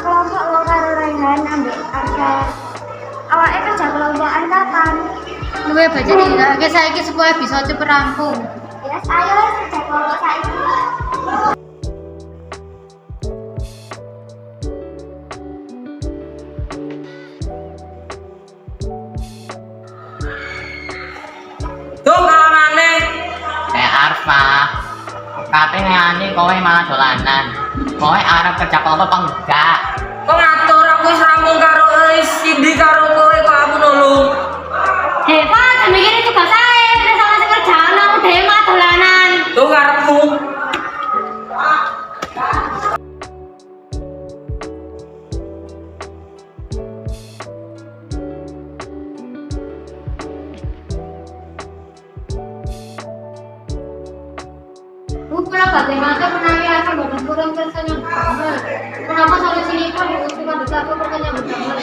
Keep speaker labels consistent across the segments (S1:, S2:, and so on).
S1: sekelompok lo karo Raihan ambek Arka. Awake kerja kelompokan kapan?
S2: Luwe baca dihilangke saiki supaya bisa cepet rampung.
S1: Ya, ayo kerja kelompok saiki.
S3: Tuh kalamane.
S4: Arfa, katanya kowe malah dolanan. Kowe arep kerja kelompok apa enggak?
S3: Kok ngatur aku wis rampung karo Cindy karo kowe kok aku nulung.
S2: Deva, mikir tugas saya, terus sama sing kerjaan aku dhewe mah dolanan.
S3: Tuh karepmu.
S2: Bukanlah bagaimana menawi akan badan kurang kesan yang benar. Kenapa solusi ini kan diusulkan di satu pertanyaan benar?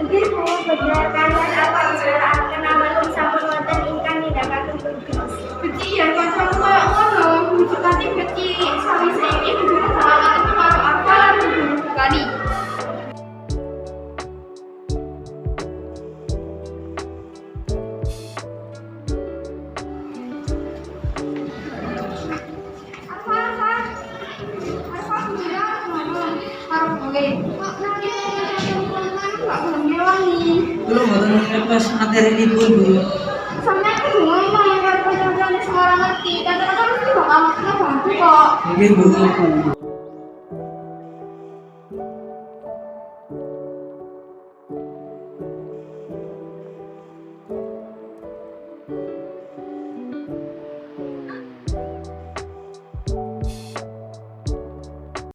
S1: Inggih Bu, benar kalian apa usaha kenalan sampun wonten ingkang nindakaken tugas.
S2: Beci ya kancamu koyo ngono, bujukane beci sawise iki kudu salah itu karo apa kudu kali.
S3: Belum ngetes materi libur dulu.
S1: Sampai aku bingung mau karo kanca-kancane semua ngerti. Kadang-kadang mesti bakal bantu kok.
S3: Nggih, Bu.